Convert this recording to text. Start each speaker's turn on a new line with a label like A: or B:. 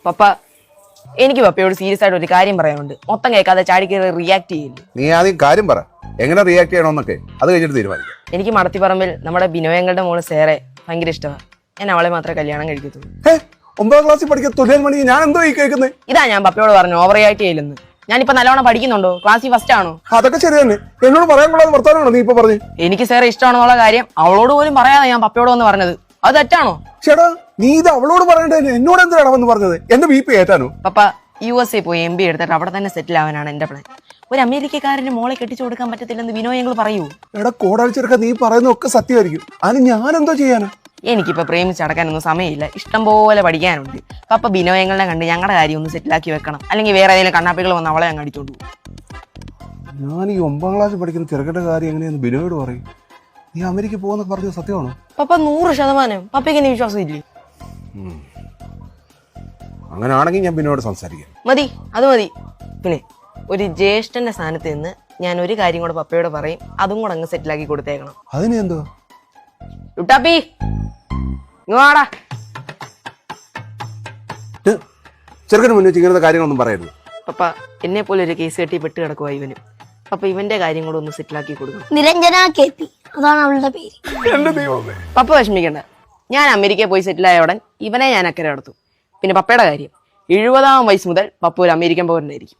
A: പപ്പ എനിക്ക് പപ്പയോട് സീരിയസ് ആയിട്ട് ഒരു കാര്യം പറയാനുണ്ട്. മൊത്തം കേൾക്കാതെ ചാടിക്കേറി റിയാക്ട് ചെയ്യില്ല.
B: നീ ആദ്യം കാര്യം പറ, എങ്ങനെ റിയാക്ട് ചെയ്യണമെന്നൊക്കെ അത് കഴിഞ്ഞിട്ട് തീരുമാനിക്കാം.
A: എനിക്ക് മടത്തിപ്പറമ്പിൽ നമ്മുടെ ബിനോയങ്ങളുടെ മോള് സേറെ ഭയങ്കര ഇഷ്ടമാണ്. ഞാൻ അവളെ മാത്രമേ കല്യാണം കഴിക്കത്തുള്ളൂ.
B: 9ാം ക്ലാസ്സിൽ പഠിക്കുന്ന തുല്യൻ മണി ഞാൻ എന്തോ ഈ കേൾക്കുന്നത്?
A: ഇതാ ഞാൻ പപ്പയോട് പറഞ്ഞു ഓവർ റിയാക്ട് ചെയ്യില്ലെന്ന്. ഞാനിപ്പോ നല്ലോണം പഠിക്കുന്നുണ്ടോ? ക്ലാസ്സിൽ ഫസ്റ്റ് ആണോ?
B: അതൊക്കെ ശരി തന്നെ. എന്നോട് പറയാൻ കൊള്ളാതെ വർത്താനാണോ നീ ഇപ്പൊ പറഞ്ഞു?
A: എനിക്ക് സേറെ ഇഷ്ടമാണെന്നുള്ള കാര്യം അവളോട് പോലും പറയാതെ ഞാൻ പപ്പയോട് വന്ന് പറഞ്ഞത്. അത് തെറ്റാണോ?
B: ചേട്ടാ നീ ഇത് അവളോട് പറയണ്ടേ, എന്നോട് എന്തിനാണ് വന്ന് പറഞ്ഞത്? എന്റെ BP ഏറ്റാനോ?
A: പപ്പ USA പോയി MBA എടുത്തിട്ട് അവിടെ തന്നെ സെറ്റിൽ ആവാനാണ് എന്റെ പ്ലാൻ. ഒരു അമേരിക്കക്കാരന് മോളെ കെട്ടിച്ചു കൊടുക്കാൻ പറ്റത്തില്ലെന്ന് വിനോയങ്ങൾ പറയൂ.
B: എടാ കോടാളിച്ചെടുക്ക, നീ പറയുന്നതൊക്കെ സത്യമായിരിക്കും. അതിന് ഞാൻ എന്തോ ചെയ്യാനാ?
A: എനിക്കിപ്പോ പ്രേമിച്ചടക്കാനൊന്നും സമയമില്ല. ഇഷ്ടം പോലെ പഠിക്കാനുണ്ട്. പപ്പ ബിനോയങ്ങളെ കണ്ട് ഞങ്ങളുടെ കാര്യം ഒന്ന് സെറ്റിലാക്കി വെക്കണം. അല്ലെങ്കിൽ വേറെ ഏതെങ്കിലും കണ്ണാപ്പികൾ വന്ന് അവളെ അങ്ങ് അടിച്ചോണ്ട് പോകും.
B: ഞാൻ ഈ 9ാം ക്ലാസ്സിൽ പഠിക്കുന്ന ചെറുക്കന്റെ കാര്യം എങ്ങനെയാന്ന് ബിനോയോട് പറയും. നീ അമേരിക്ക പോകുന്നൊക്കെ പറഞ്ഞത് സത്യമാണോ?
A: പപ്പ 100%. പപ്പയ്ക്ക് എന്നെ വിശ്വാസം ഇല്ലേ?
B: അങ്ങനെയാണെങ്കിൽ ഞാൻ ബിനോയോട് സംസാരിക്കാം.
A: മതി, അത് മതി. പിന്നെ ഒരു ജ്യേഷ്ഠന്റെ സ്ഥാനത്ത് നിന്ന് ഞാൻ ഒരു കാര്യം കൂടെ പപ്പയോട് പറയും. അതും കൂടെ അങ്ങ് സെറ്റിലാക്കി കൊടുത്തേക്കണം.
B: അതിന് എന്തോ
A: ലുട്ടാപ്പി ഇങ്ങോടാ.
B: ചെറുക്കന് മുന്നേ ഇങ്ങനത്തെ കാര്യങ്ങളൊന്നും പറയരുത്.
A: പപ്പ എന്നെ പോലെ ഒരു കേസ് കെട്ടി പെട്ട് കിടക്കുക ഇവന്. പപ്പ ഇവന്റെ കാര്യം കൂടെ ഒന്ന് സെറ്റിലാക്കി കൊടുക്കണം.
C: നിരഞ്ജന KP, അതാണ് അവളുടെ പേര്.
B: എന്റെ ദൈവമേ,
A: പപ്പ വിഷമിക്കണ്ട. ഞാൻ അമേരിക്കയിൽ പോയി സെറ്റിലായ ഉടൻ ഇവനെ ഞാൻ അക്കരെ നടത്തും. പിന്നെ പപ്പയുടെ കാര്യം 70ാം വയസ്സ് മുതൽ പപ്പ ഒരു അമേരിക്കൻ പൗരനായിരിക്കും.